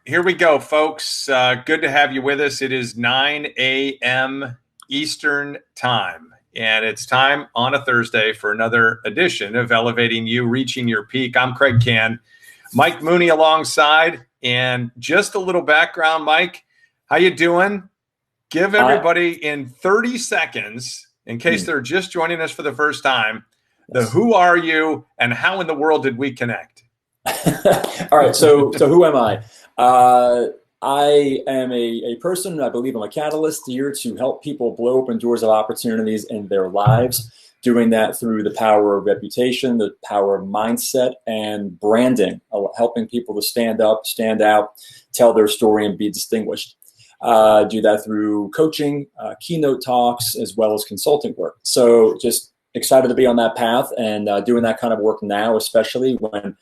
here we go, folks. Good to have you with us. It is 9 a.m. Eastern time, and it's time on a Thursday for another edition of Elevating You, Reaching Your Peak. I'm Kraig Kann, Mike Mooney alongside, and just a little background, Mike. How you doing? Give everybody in 30 seconds, in case they're just joining us for the first time, the who are you and how in the world did we connect? All right, so who am I? I am a person, I believe I'm a catalyst here to help people blow open doors of opportunities in their lives, doing that through the power of reputation, the power of mindset, and branding, helping people to stand up, stand out, tell their story, and be distinguished. Do that through coaching, keynote talks, as well as consulting work. So just excited to be on that path and doing that kind of work now, especially when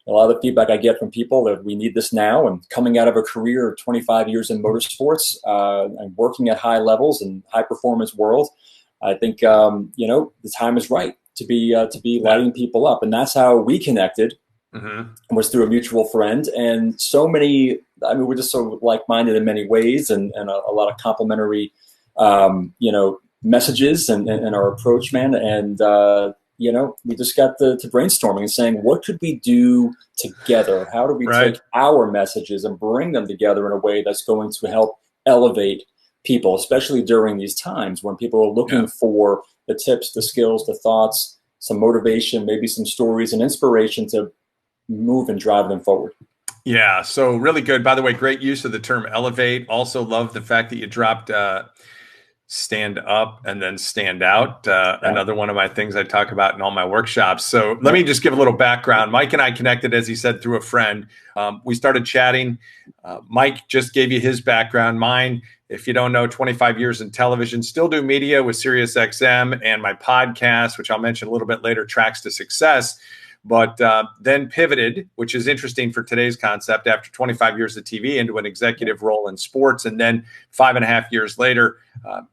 a lot of the feedback I get from people that we need this now, and coming out of a career of 25 years in motorsports and working at high levels and high performance world, I think the time is right to be lighting people up, and that's how we connected. Was through a mutual friend, and so many. I mean, we're just so like-minded in many ways, and a lot of complementary, messages and our approach, man, and. We just got to brainstorming and saying, what could we do together? How do we take our messages and bring them together in a way that's going to help elevate people, especially during these times when people are looking for the tips, the skills, the thoughts, some motivation, maybe some stories and inspiration to move and drive them forward. Yeah, so really good. By the way, great use of the term elevate. Also love the fact that you dropped stand up and then stand out. Another one of my things I talk about in all my workshops. So let me just give a little background. Mike and I connected, as he said, through a friend. We started chatting. Mike just gave you his background. Mine, if you don't know, 25 years in television, still do media with SiriusXM and my podcast, which I'll mention a little bit later, Tracks to Success. But then pivoted, which is interesting for today's concept, after 25 years of TV into an executive role in sports. And then 5.5 years later,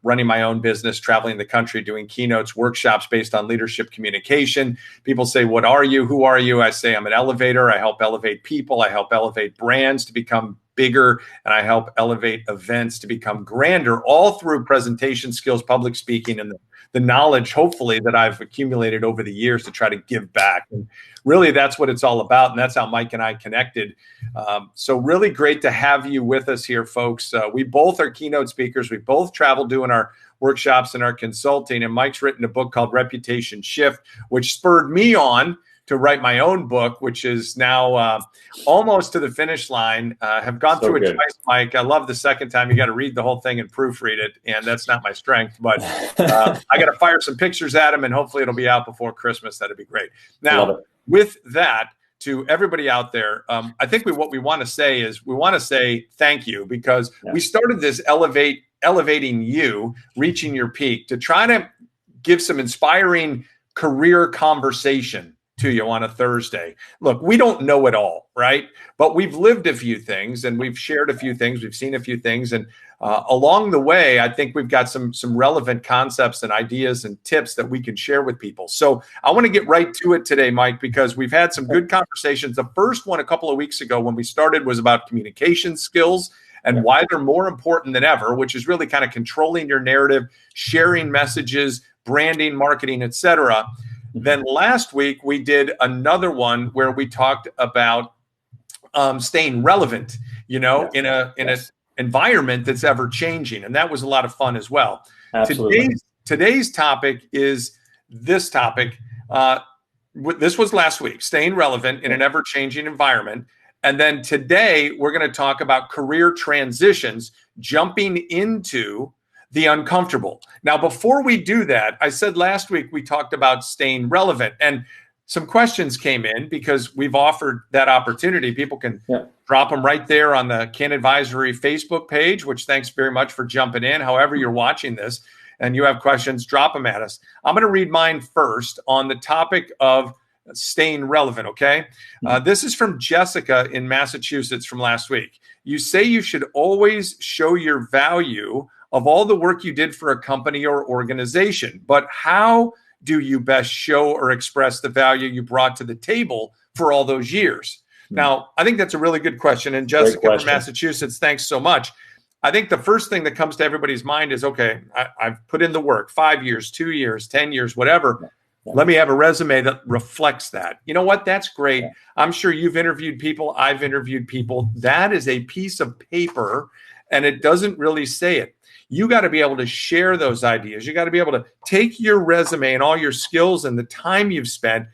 running my own business, traveling the country, doing keynotes, workshops based on leadership communication. People say, what are you? Who are you? I say, I'm an elevator. I help elevate people. I help elevate brands to become bigger, and I help elevate events to become grander, all through presentation skills, public speaking, and the knowledge, hopefully, that I've accumulated over the years to try to give back. And really, that's what it's all about. And that's how Mike and I connected. So really great to have you with us here, folks. We both are keynote speakers. We both travel doing our workshops and our consulting. And Mike's written a book called Reputation Shift, which spurred me on to write my own book, which is now almost to the finish line. Have gone through it twice, Mike. I love the second time. You got to read the whole thing and proofread it, and that's not my strength. But I got to fire some pictures at him, and hopefully it'll be out before Christmas. That'd be great. Now, with that, to everybody out there, I think what we want to say is we want to say thank you, because we started this elevating you, reaching your peak, to try to give some inspiring career conversation to you on a Thursday. Look, we don't know it all, right? But we've lived a few things, and we've shared a few things. We've seen a few things. And along the way, I think we've got some relevant concepts and ideas and tips that we can share with people. So I want to get right to it today, Mike, because we've had some good conversations. The first one a couple of weeks ago when we started was about communication skills and why they're more important than ever, which is really kind of controlling your narrative, sharing messages, branding, marketing, et cetera. Then last week, we did another one where we talked about staying relevant, in an environment that's ever changing. And that was a lot of fun as well. Absolutely. Today's topic is this topic. This was last week, staying relevant in an ever-changing environment. And then today, we're going to talk about career transitions, jumping into the uncomfortable. Now, before we do that, I said last week we talked about staying relevant, and some questions came in because we've offered that opportunity. People can drop them right there on the Kann Advisory Facebook page, which thanks very much for jumping in. However you're watching this and you have questions, drop them at us. I'm going to read mine first on the topic of staying relevant, okay? This is from Jessica in Massachusetts from last week. You say you should always show your value of all the work you did for a company or organization, but how do you best show or express the value you brought to the table for all those years? Now, I think that's a really good question. And Jessica from Massachusetts, thanks so much. I think the first thing that comes to everybody's mind is, okay, I've put in the work, 5 years, 2 years, 10 years, whatever. Yeah. Let me have a resume that reflects that. You know what? That's great. Yeah. I'm sure you've interviewed people. I've interviewed people. That is a piece of paper, and it doesn't really say it. You got to be able to share those ideas. You got to be able to take your resume and all your skills and the time you've spent,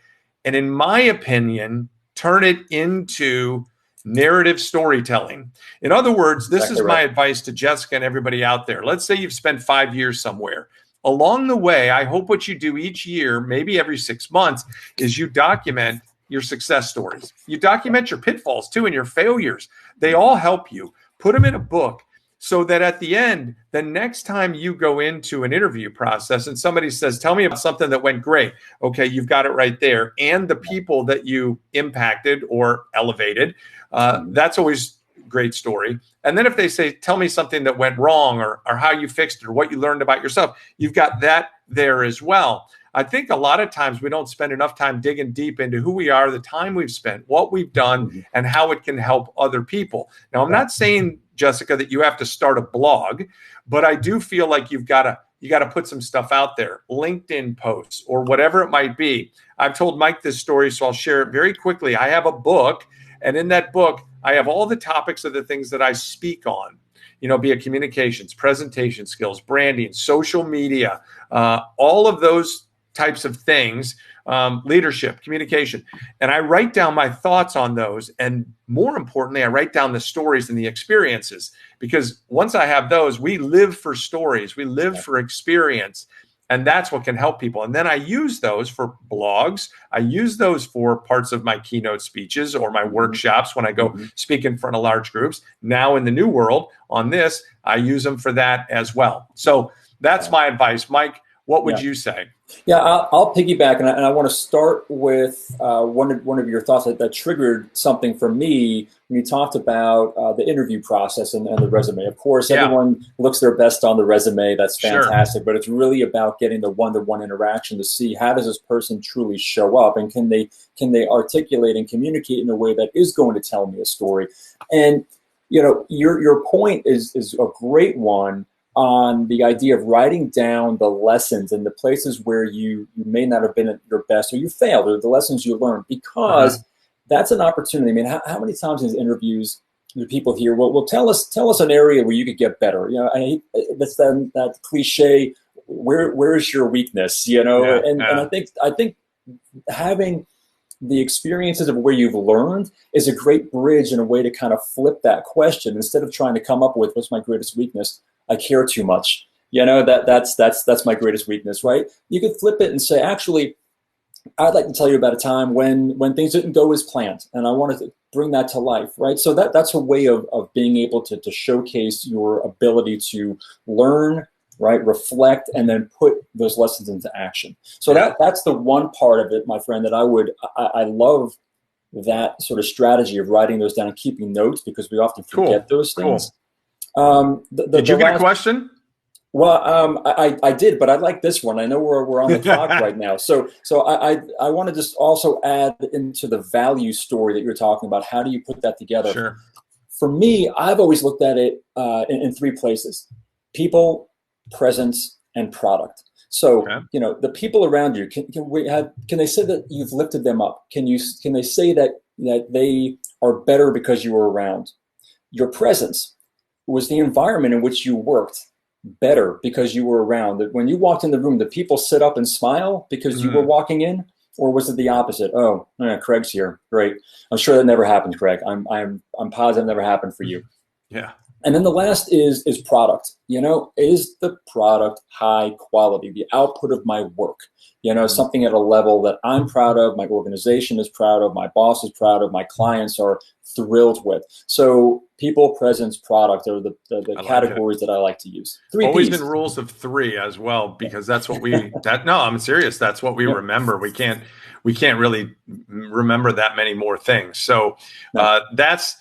and in my opinion, turn it into narrative storytelling. In other words, this is my advice to Jessica and everybody out there. Let's say you've spent 5 years somewhere. Along the way, I hope what you do each year, maybe every 6 months, is you document your success stories. You document your pitfalls too and your failures. They all help you. Put them in a book so that at the end, the next time you go into an interview process and somebody says, tell me about something that went great. Okay, you've got it right there. And the people that you impacted or elevated, that's always a great story. And then if they say, tell me something that went wrong or how you fixed it or what you learned about yourself, you've got that there as well. I think a lot of times we don't spend enough time digging deep into who we are, the time we've spent, what we've done, and how it can help other people. Now, I'm not saying, Jessica, that you have to start a blog, but I do feel like you got to put some stuff out there, LinkedIn posts or whatever it might be. I've told Mike this story, so I'll share it very quickly. I have a book, and in that book, I have all the topics of the things that I speak on, be it communications, presentation skills, branding, social media, all of those types of things, leadership, communication. And I write down my thoughts on those. And more importantly, I write down the stories and the experiences, because once I have those, we live for stories, we live for experience. And that's what can help people. And then I use those for blogs. I use those for parts of my keynote speeches or my workshops when I go speak in front of large groups. Now in the new world on this, I use them for that as well. So that's my advice. Mike, what would you say? Yeah, I'll piggyback, and I want to start with one of your thoughts that triggered something for me when you talked about the interview process and the resume. Of course, everyone looks their best on the resume. That's fantastic, but it's really about getting the one-to-one interaction to see how does this person truly show up, and can they articulate and communicate in a way that is going to tell me a story. And your point is a great one on the idea of writing down the lessons and the places where you may not have been at your best, or you failed, or the lessons you learned, because that's an opportunity. I mean, how many times in these interviews do people hear, well, tell us an area where you could get better? That's that cliche, where's your weakness? And I think having the experiences of where you've learned is a great bridge and a way to kind of flip that question. Instead of trying to come up with what's my greatest weakness, I care too much. That's my greatest weakness, right? You could flip it and say, actually, I'd like to tell you about a time when things didn't go as planned, and I wanted to bring that to life, right? So that's a way of being able to showcase your ability to learn, right, reflect, and then put those lessons into action. So that's the one part of it, my friend, that I love that sort of strategy of writing those down and keeping notes, because we often forget those things. Did you get a question? Well, I did, but I like this one. I know we're on the clock right now. So I want to just also add into the value story that you're talking about. How do you put that together? Sure. For me, I've always looked at it in three places: people, presence, and product. So the people around you, can they say that you've lifted them up? Can they say that they are better because you were around? Your presence, was the environment in which you worked better because you were around? That when you walked in the room, did people sit up and smile because you were walking in, or was it the opposite? Oh, Kraig's here, great. I'm sure that never happened, Kraig. I'm positive it never happened for you. Yeah. And then the last is product. Is the product high quality? The output of my work, something at a level that I'm proud of, my organization is proud of, my boss is proud of, my clients are thrilled with. So people, presence, product are the categories that I like to use. Always been rules of 3 as well, because that's what I'm serious. That's what we remember. We can't really remember that many more things. So that's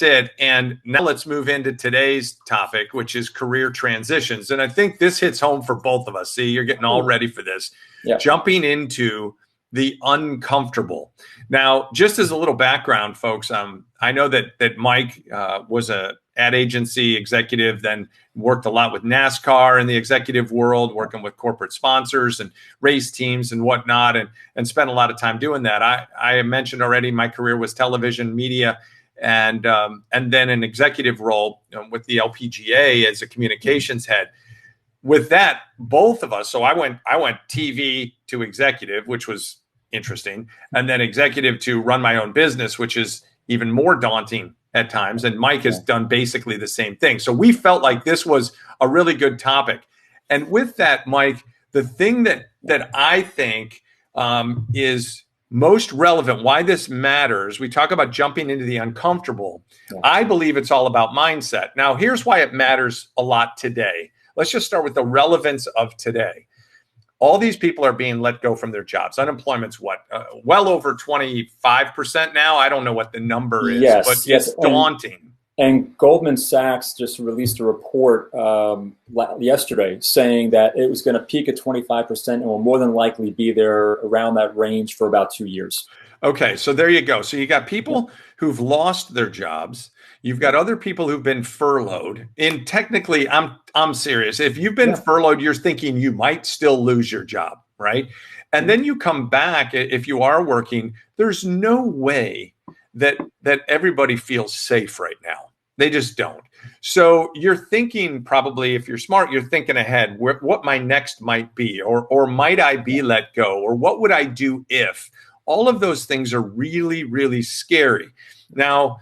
it. And now let's move into today's topic, which is career transitions. And I think this hits home for both of us. See, you're getting all ready for this. Yeah. Jumping into the uncomfortable. Now, just as a little background, folks, I know that Mike was a ad agency executive, then worked a lot with NASCAR in the executive world, working with corporate sponsors and race teams and whatnot, and spent a lot of time doing that. I mentioned already my career was television, media, and then an executive role with the LPGA as a communications head. With that, both of us, so I went TV to executive, which was interesting, and then executive to run my own business, which is even more daunting at times. And Mike has done basically the same thing. So we felt like this was a really good topic. And with that, Mike, the thing that I think is most relevant, why this matters, we talk about jumping into the uncomfortable. Yeah. I believe it's all about mindset. Now, here's why it matters a lot today. Let's just start with the relevance of today. All these people are being let go from their jobs. Unemployment's what? Well over 25% now. I don't know what the number is, but it's daunting. And Goldman Sachs just released a report yesterday saying that it was going to peak at 25% and will more than likely be there around that range for about 2 years. Okay, so there you go. So you got people who've lost their jobs. You've got other people who've been furloughed. And technically, I'm serious. If you've been furloughed, you're thinking you might still lose your job, right? And then you come back, if you are working, there's no way that everybody feels safe right now. They just don't. So you're thinking, probably, if you're smart, you're thinking ahead, what my next might be, or might I be let go, or what would I do if? All of those things are really, really scary. Now,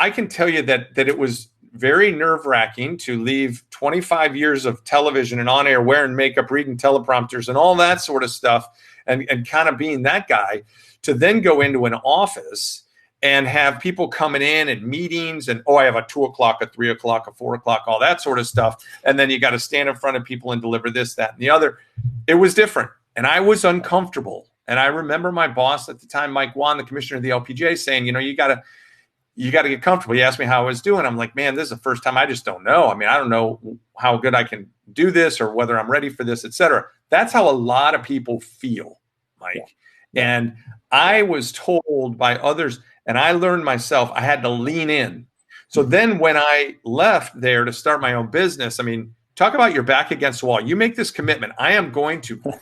I can tell you that it was very nerve-wracking to leave 25 years of television and on-air wearing makeup, reading teleprompters and all that sort of stuff, and kind of being that guy, to then go into an office and have people coming in and meetings and, I have a 2 o'clock, a 3 o'clock, a 4 o'clock, all that sort of stuff. And then you got to stand in front of people and deliver this, that, and the other. It was different. And I was uncomfortable. And I remember my boss at the time, Mike Wan, the commissioner of the LPGA, saying, you got to get comfortable. He asked me how I was doing. I'm like, man, this is the first time. I just don't know. I mean, I don't know how good I can do this or whether I'm ready for this, et cetera. That's how a lot of people feel, Mike. Yeah. And I was told by others, and I learned myself, I had to lean in. So then when I left there to start my own business, I mean, talk about your back against the wall. You make this commitment. I'm not going to work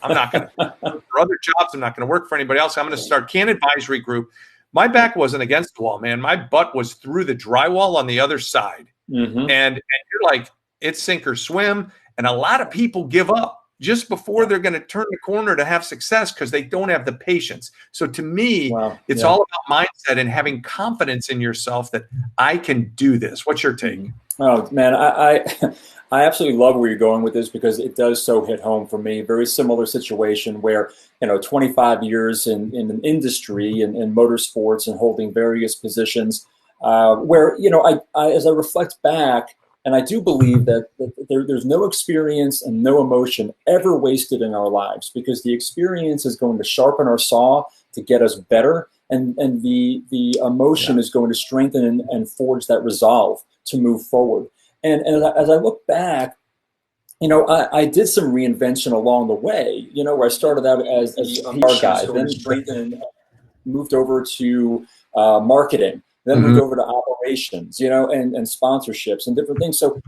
for other jobs. I'm not going to work for anybody else. I'm going to start Kann Advisory Group. My back wasn't against the wall, man. My butt was through the drywall on the other side. Mm-hmm. And you're like, it's sink or swim. And a lot of people give up just before they're going to turn the corner to have success because they don't have the patience. So to me, it's all about mindset and having confidence in yourself that I can do this. What's your take? Oh, man, I absolutely love where you're going with this because it does so hit home for me. Very similar situation where, 25 years in an industry and in motorsports and holding various positions where, as I reflect back, and I do believe that there's no experience and no emotion ever wasted in our lives because the experience is going to sharpen our saw to get us better. And the emotion is going to strengthen and forge that resolve to move forward. And as I look back, I did some reinvention along the way, where I started out as a PR guy, then strengthened, moved over to marketing, then moved over to operations, and sponsorships and different things. So,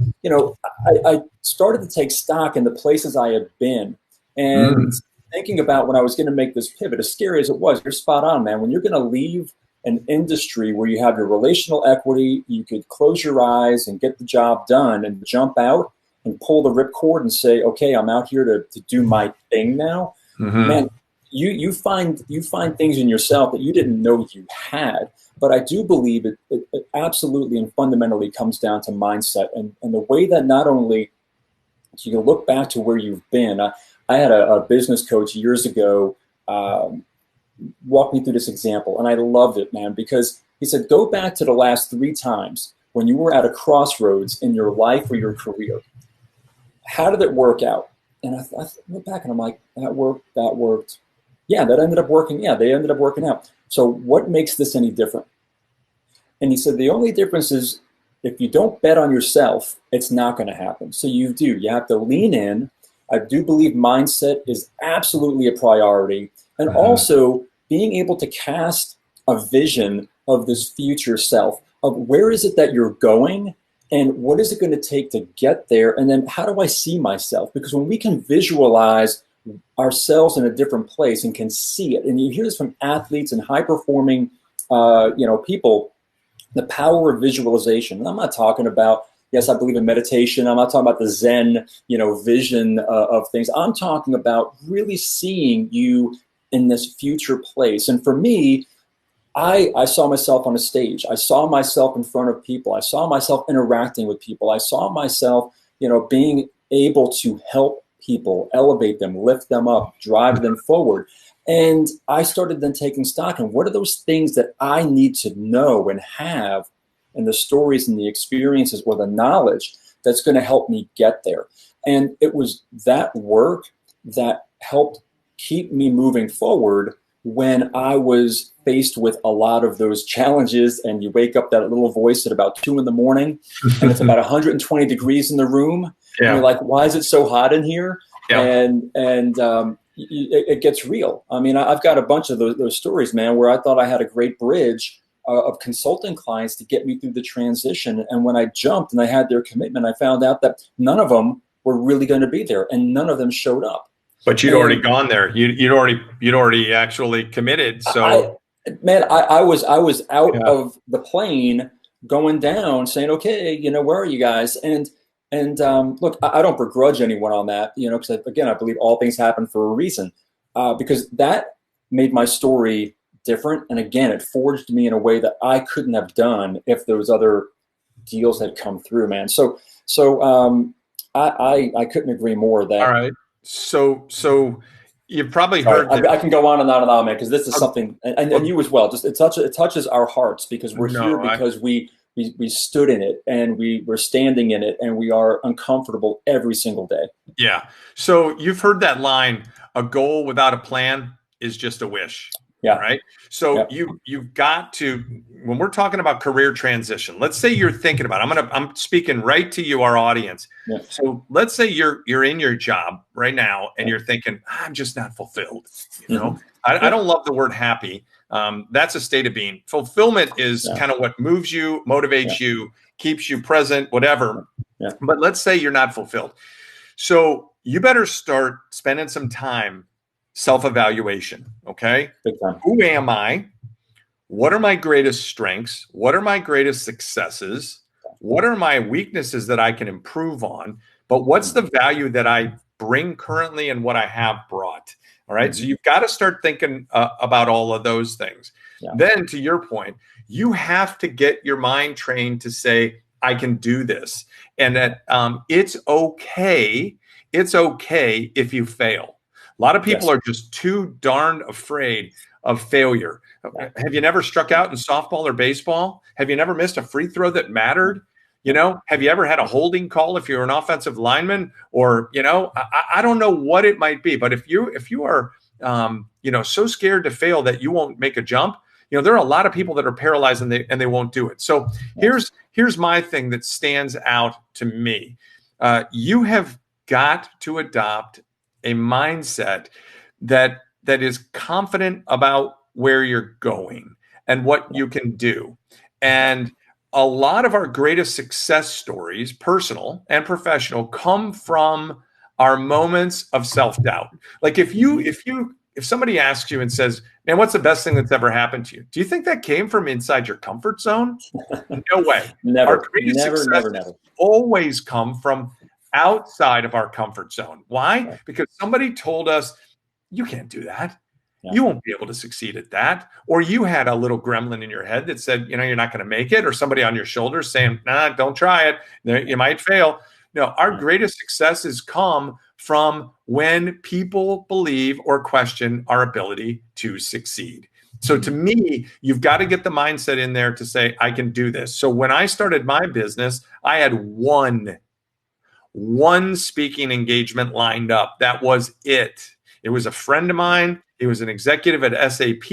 I started to take stock in the places I had been and thinking about when I was going to make this pivot, as scary as it was, you're spot on, man. When you're going to leave an industry where you have your relational equity, you could close your eyes and get the job done and jump out and pull the ripcord and say, okay, I'm out here to do my thing now. Man, you find things in yourself that you didn't know you had. But I do believe it absolutely and fundamentally comes down to mindset and the way that not only you can look back to where you've been. I had a business coach years ago walk me through this example, and I loved it, man, because he said, go back to the last 3 times when you were at a crossroads in your life or your career. How did it work out? And I went back and I'm like, that worked. Yeah, that ended up working. Yeah, they ended up working out. So what makes this any different? And he said, the only difference is if you don't bet on yourself, it's not going to happen. So you have to lean in. I do believe mindset is absolutely a priority. and also being able to cast a vision of this future self, of where is it that you're going and what is it going to take to get there, and then how do I see myself? Because when we can visualize ourselves in a different place and can see it, and you hear this from athletes and high performing people, the power of visualization. And I'm not talking about, yes, I believe in meditation. I'm not talking about the Zen, vision of things. I'm talking about really seeing you in this future place. And for me, I saw myself on a stage. I saw myself in front of people. I saw myself interacting with people. I saw myself, being able to help people, elevate them, lift them up, drive them forward. And I started then taking stock in what are those things that I need to know and have, and the stories and the experiences or the knowledge that's going to help me get there. And it was that work that helped keep me moving forward when I was faced with a lot of those challenges. And you wake up that little voice at about 2 a.m. and it's about 120 degrees in the room. Yeah. And you're like, why is it so hot in here? Yeah. And it gets real. I mean, I've got a bunch of those stories, man, where I thought I had a great bridge of consulting clients to get me through the transition. And when I jumped and I had their commitment, I found out that none of them were really going to be there, and none of them showed up. But you'd already gone there. You'd already actually committed. So, I was out of the plane going down, saying, okay, where are you guys? And look, I don't begrudge anyone on that, because again, I believe all things happen for a reason, because that made my story different. And again, it forged me in a way that I couldn't have done if those other deals had come through, man. So I couldn't agree more that. All right. So you've probably heard. I can go on and on and on, man, because this is something, and you as well. Just it touches our hearts because we're here because we stood in it and we're standing in it and we are uncomfortable every single day. Yeah. So you've heard that line: "A goal without a plan is just a wish." Yeah. Right. So you've got to, when we're talking about career transition, let's say you're thinking about, I'm speaking right to you, our audience. Yeah. So let's say you're in your job right now and you're thinking, I'm just not fulfilled. I don't love the word happy. That's a state of being. Fulfillment is kind of what moves you, motivates you, keeps you present, whatever. Yeah. But let's say you're not fulfilled. So you better start spending some time self-evaluation. Okay. Who am I? What are my greatest strengths? What are my greatest successes? What are my weaknesses that I can improve on? But what's the value that I bring currently and what I have brought? All right. So you've got to start thinking about all of those things. Yeah. Then to your point, you have to get your mind trained to say, I can do this. And that it's okay. It's okay if you fail. A lot of people are just too darn afraid of failure. Have you never struck out in softball or baseball? Have you never missed a free throw that mattered? Have you ever had a holding call if you're an offensive lineman? Or, I don't know what it might be, but if you are, so scared to fail that you won't make a jump, there are a lot of people that are paralyzed and they won't do it. So here's my thing that stands out to me. You have got to adopt a mindset that is confident about where you're going and what you can do. And a lot of our greatest success stories, personal and professional, come from our moments of self-doubt. Like if somebody asks you and says, man, what's the best thing that's ever happened to you? Do you think that came from inside your comfort zone? No way. Never. Our greatest success always come from outside of our comfort zone. Why? Right. Because somebody told us, you can't do that. Yeah. You won't be able to succeed at that. Or you had a little gremlin in your head that said, you're not going to make it. Or somebody on your shoulders saying, nah, don't try it. You might fail. No, our greatest successes come from when people believe or question our ability to succeed. So to me, you've got to get the mindset in there to say, I can do this. So when I started my business, I had one speaking engagement lined up. That was it. It was a friend of mine. He was an executive at SAP,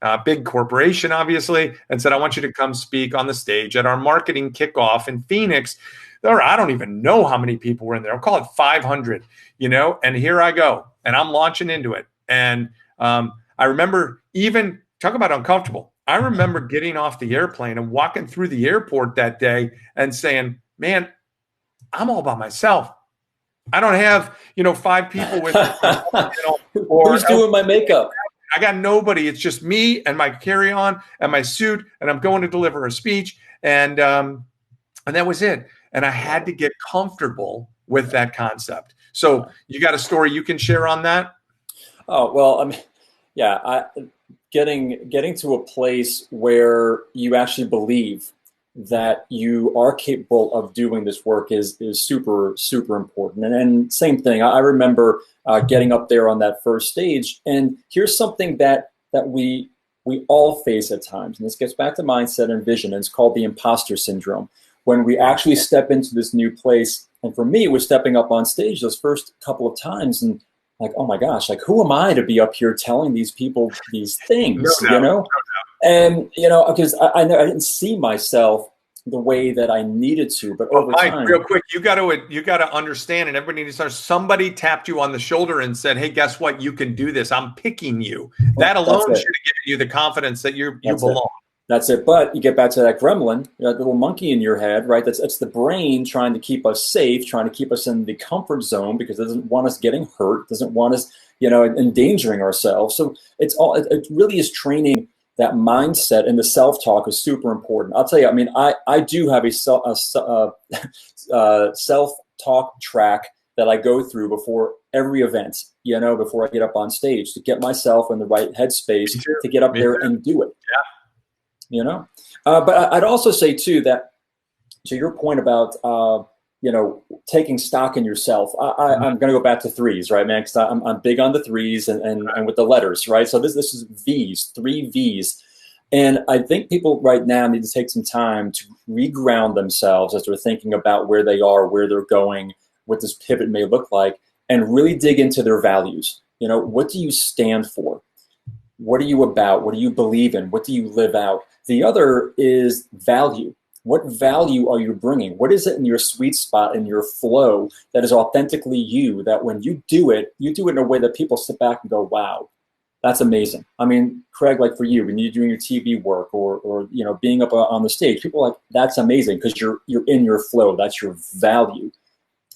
a big corporation, obviously, and said, I want you to come speak on the stage at our marketing kickoff in Phoenix. Or I don't even know how many people were in there. I'll call it 500, and here I go. And I'm launching into it. And I remember even talk about uncomfortable. I remember getting off the airplane and walking through the airport that day and saying, man, I'm all by myself. I don't have, 5 people with me, or who's doing my makeup? I got nobody. It's just me and my carry-on and my suit, and I'm going to deliver a speech, and that was it. And I had to get comfortable with that concept. So you got a story you can share on that? Oh, well, I mean, yeah, getting to a place where you actually believe that you are capable of doing this work is super, super important. And same thing, I remember getting up there on that first stage. And here's something that we all face at times. And this gets back to mindset and vision. And it's called the imposter syndrome. When we actually step into this new place, and for me, it was stepping up on stage those first couple of times and like, oh my gosh, like who am I to be up here telling these people these things, And, because I didn't see myself the way that I needed to, but over time. Real quick, you got to understand, and everybody needs to understand, somebody tapped you on the shoulder and said, hey, guess what? You can do this. I'm picking you. That alone should have given you the confidence that you belong. That's it. But you get back to that gremlin, that little monkey in your head, right? That's the brain trying to keep us safe, trying to keep us in the comfort zone because it doesn't want us getting hurt, doesn't want us, endangering ourselves. So it really is training that mindset, and the self-talk is super important. I'll tell you, I mean, I do have a self-talk track that I go through before every event, before I get up on stage to get myself in the right headspace to get up there and do it. But I'd also say too that to your point about taking stock in yourself, I'm going to go back to threes, right, man? Because I'm big on the threes and with the letters, right? So this is V's, 3 V's, and I think people right now need to take some time to reground themselves as they're thinking about where they are, where they're going, what this pivot may look like, and really dig into their values. What do you stand for? What are you about? What do you believe in? What do you live out? The other is value. What value are you bringing? What is it in your sweet spot, in your flow that is authentically you, that when you do it in a way that people sit back and go, wow, that's amazing. I mean, Kraig, like for you, when you're doing your TV work or being up on the stage, people are like, that's amazing because you're in your flow. That's your value.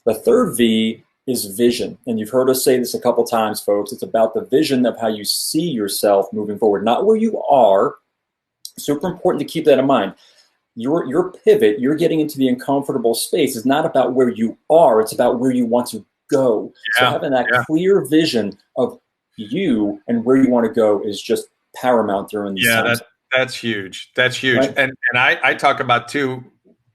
The third V is vision. And you've heard us say this a couple times, folks. It's about the vision of how you see yourself moving forward, not where you are. Super important to keep that in mind. Your pivot, you're getting into the uncomfortable space is not about where you are, it's about where you want to go. So having that clear vision of you and where you want to go is just paramount during these times. That's huge. That's huge. Right? And I talk about too,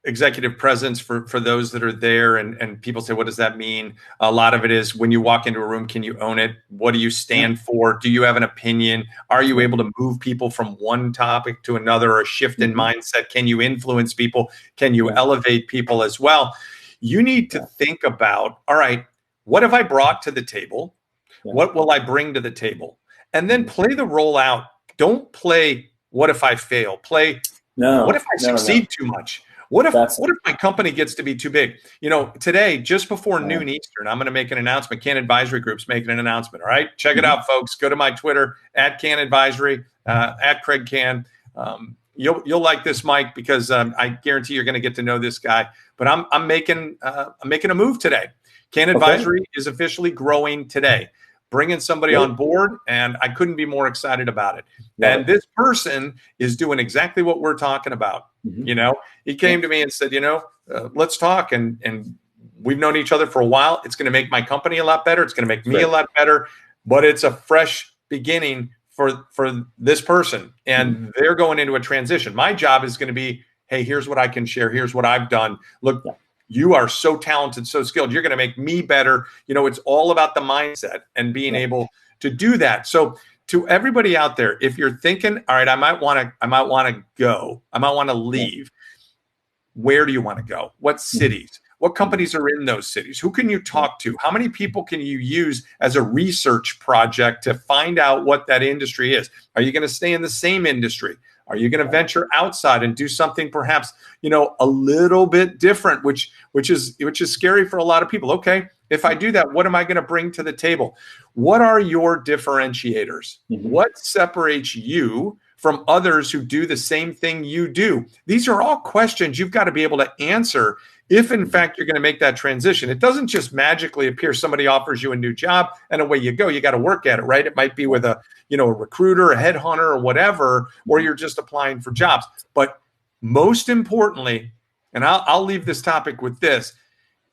executive presence for those that are there, and people say, what does that mean? A lot of it is when you walk into a room, can you own it? What do you stand for? Do you have an opinion? Are you able to move people from one topic to another, or a shift in mindset? Can you influence people? Can you elevate people as well? You need to think about, all right, what have I brought to the table? What will I bring to the table? And then play the role out. Don't play, what if I fail? Play, what if I succeed too much? What if my company gets to be too big? Today, just before noon Eastern, I'm going to make an announcement. Kann Advisory Group's making an announcement. All right, check it out, folks. Go to my Twitter at Kann Advisory, at Kraig Kann. You'll like this, Mike, because I guarantee you're going to get to know this guy. But I'm making a move today. Kann Advisory is officially growing today, bringing somebody on board, and I couldn't be more excited about it. And this person is doing exactly what we're talking about. He came to me and said, let's talk. And we've known each other for a while. It's going to make my company a lot better. It's going to make me a lot better. But it's a fresh beginning for this person. And they're going into a transition. My job is going to be, hey, here's what I can share. Here's what I've done. Look, you are so talented, so skilled. You're going to make me better. It's all about the mindset and being able to do that. So to everybody out there, if you're thinking, all right, I might want to go, I might want to leave. Where do you want to go? What cities? What companies are in those cities? Who can you talk to? How many people can you use as a research project to find out what that industry is? Are you going to stay in the same industry? Are you going to venture outside and do something perhaps, a little bit different, which is scary for a lot of people? Okay, if I do that, what am I going to bring to the table? What are your differentiators? What separates you from others who do the same thing you do? These are all questions you've got to be able to answer if, in fact, you're going to make that transition. It doesn't just magically appear. Somebody offers you a new job and away you go. You got to work at it, right? It might be with a recruiter, a headhunter, or whatever, or you're just applying for jobs. But most importantly, and I'll leave this topic with this,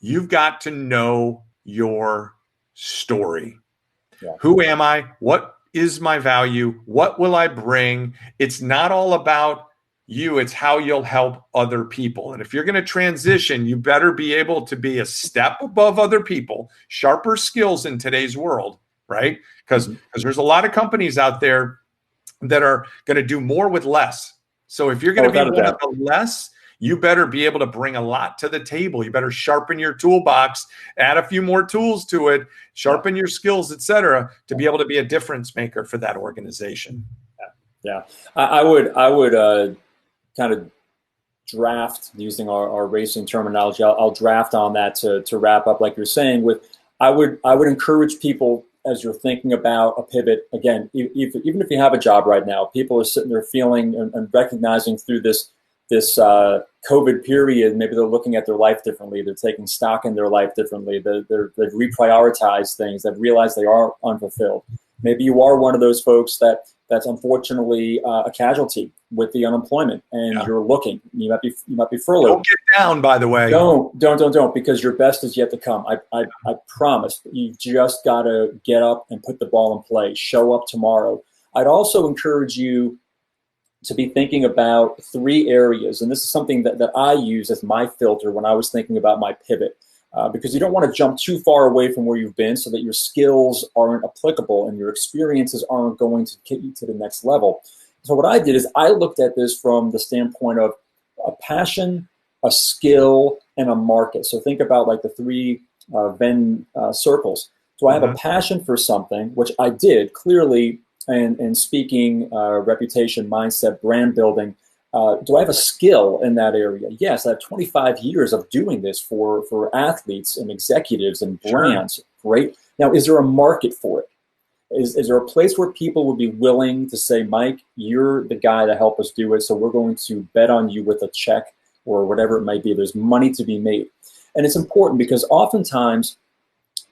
you've got to know your story. Yeah. Who am I? What is my value? What will I bring? It's not all about you. It's how you'll help other people. And if you're going to transition, you better be able to be a step above other people, sharper skills in today's world, right? Because there's a lot of companies out there that are going to do more with less. So if you're going to be one of the less, you better be able to bring a lot to the table. You better sharpen your toolbox, add a few more tools to it, sharpen your skills, et cetera, to be able to be a difference maker for that organization. Yeah. I would kind of draft, using our racing terminology. I'll draft on that to wrap up, like you're saying. I would encourage people, as you're thinking about a pivot, again, even if you have a job right now, people are sitting there feeling and recognizing through this COVID period, maybe they're looking at their life differently. They're taking stock in their life differently. They've reprioritized things. They've realized they are unfulfilled. Maybe you are one of those folks that's unfortunately a casualty with the unemployment, and you're looking. You might be furloughed. Don't get down, by the way. Don't, because your best is yet to come. I promise. You just got to get up and put the ball in play. Show up tomorrow. I'd also encourage you to be thinking about 3 areas, and this is something that I use as my filter when I was thinking about my pivot, because you don't want to jump too far away from where you've been so that your skills aren't applicable and your experiences aren't going to get you to the next level. So what I did is I looked at this from the standpoint of a passion, a skill, and a market. So think about like the 3 Venn circles. Do I have a passion for something, which I did clearly, and speaking, reputation, mindset, brand building. Do I have a skill in that area? Yes, I have 25 years of doing this for athletes and executives and brands. Sure. Great. Now, is there a market for it? Is there a place where people would be willing to say, Mike, you're the guy to help us do it, so we're going to bet on you with a check or whatever it might be. There's money to be made. And it's important because oftentimes,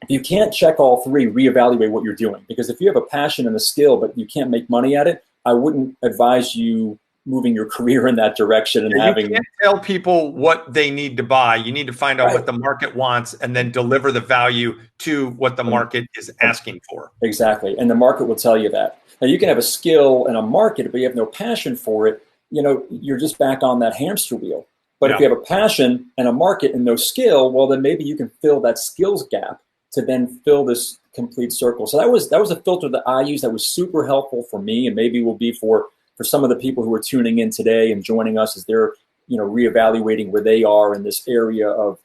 if you can't check all 3, reevaluate what you're doing. Because if you have a passion and a skill, but you can't make money at it, I wouldn't advise you moving your career in that direction and having. You can't tell people what they need to buy. You need to find out what the market wants and then deliver the value to what the market is asking for. Exactly. And the market will tell you that. Now, you can have a skill and a market, but you have no passion for it. You're just back on that hamster wheel. But if you have a passion and a market and no skill, well, then maybe you can fill that skills gap to then fill this complete circle. So that was a filter that I used that was super helpful for me, and maybe will be for some of the people who are tuning in today and joining us as they're reevaluating where they are in this area of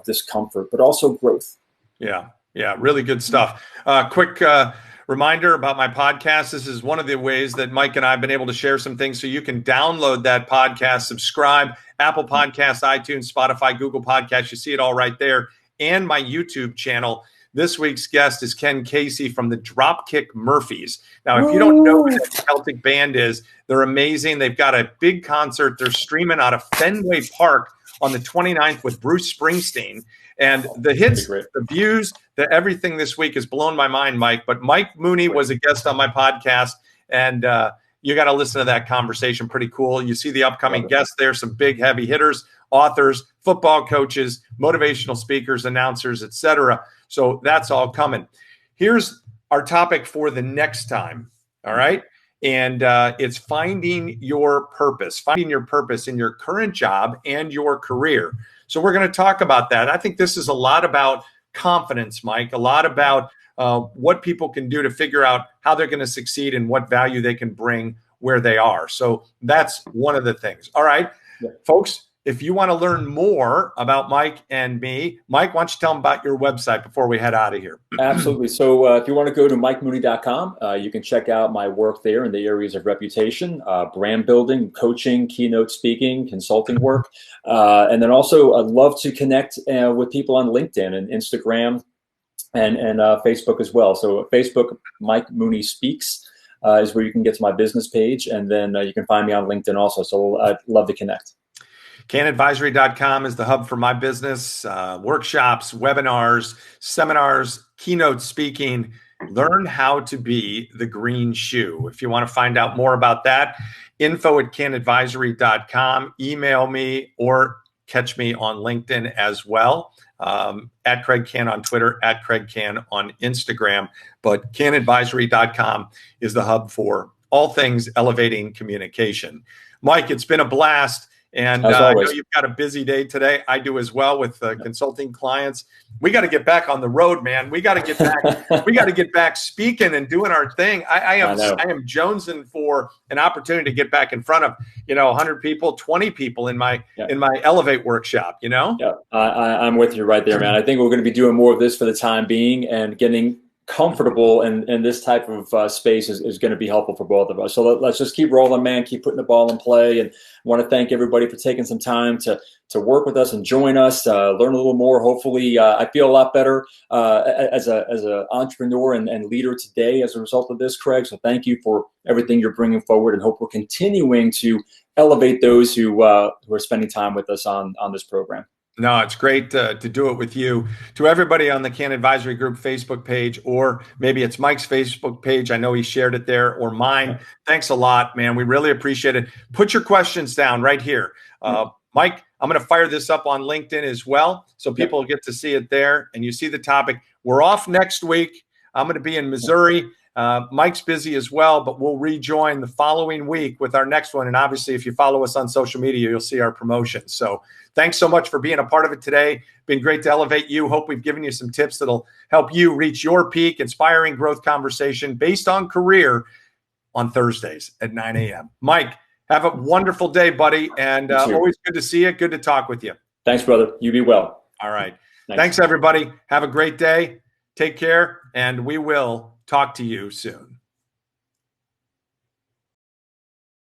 discomfort, but also growth. Yeah, really good stuff. Quick reminder about my podcast. This is one of the ways that Mike and I have been able to share some things, so you can download that podcast, subscribe, Apple Podcasts, iTunes, Spotify, Google Podcasts. You see it all right there. And my YouTube channel. This week's guest is Ken Casey from the Dropkick Murphys. Now, if you don't know what a Celtic band is, they're amazing. They've got a big concert. They're streaming out of Fenway Park on the 29th with Bruce Springsteen. And the hits, the views, the everything this week has blown my mind, Mike. But Mike Mooney was a guest on my podcast, and you got to listen to that conversation. Pretty cool. You see the upcoming guests there, some big heavy hitters, authors, football coaches, motivational speakers, announcers, etc. So that's all coming. Here's our topic for the next time. All right. And it's finding your purpose in your current job and your career. So we're going to talk about that. I think this is a lot about confidence, Mike, a lot about what people can do to figure out how they're going to succeed and what value they can bring where they are. So that's one of the things. All right, folks. if you want to learn more about Mike and me, Mike, why don't you tell them about your website before we head out of here? Absolutely. So if you want to go to MikeMooney.com, you can check out my work there in the areas of reputation, brand building, coaching, keynote speaking, consulting work. And then also I'd love to connect with people on LinkedIn and Instagram and Facebook as well. So Facebook, Mike Mooney Speaks is where you can get to my business page. And then you can find me on LinkedIn also. So I'd love to connect. CannAdvisory.com is the hub for my business, workshops, webinars, seminars, keynote speaking. Learn how to be the green shoe. If you want to find out more about that, info@CannAdvisory.com. Email me or catch me on LinkedIn as well. At Kraig Kann on Twitter, at Kraig Kann on Instagram. But CannAdvisory.com is the hub for all things elevating communication. Mike, it's been a blast. And I know you've got a busy day today. I do as well with consulting clients. We got to get back on the road, man. We got to get back. We got to get back speaking and doing our thing. I am jonesing for an opportunity to get back in front of 100 people, 20 people in my Elevate workshop. Yeah, I'm with you right there, man. I think we're going to be doing more of this for the time being, and getting comfortable in this type of space is going to be helpful for both of us. So let's just keep rolling, man. Keep putting the ball in play. And I want to thank everybody for taking some time to work with us and join us, learn a little more. Hopefully, I feel a lot better as an entrepreneur and leader today as a result of this, Kraig. So thank you for everything you're bringing forward, and hope we're continuing to elevate those who are spending time with us on this program. No, it's great to do it with you. To everybody on the Kann Advisory Group Facebook page, or maybe it's Mike's Facebook page, I know he shared it there, or mine. Thanks a lot, man. We really appreciate it. Put your questions down right here. Mike, I'm going to fire this up on LinkedIn as well, so people get to see it there, and you see the topic. We're off next week. I'm going to be in Missouri. Mike's busy as well, but we'll rejoin the following week with our next one. And obviously, if you follow us on social media, you'll see our promotion. So thanks so much for being a part of it today. Been great to elevate you. Hope we've given you some tips that'll help you reach your peak. Inspiring growth conversation based on career on Thursdays at 9 a.m. Mike, have a wonderful day, buddy. And always good to see you. Good to talk with you. Thanks, brother. You be well. All right. Thanks, everybody. Have a great day. Take care. And we will talk to you soon.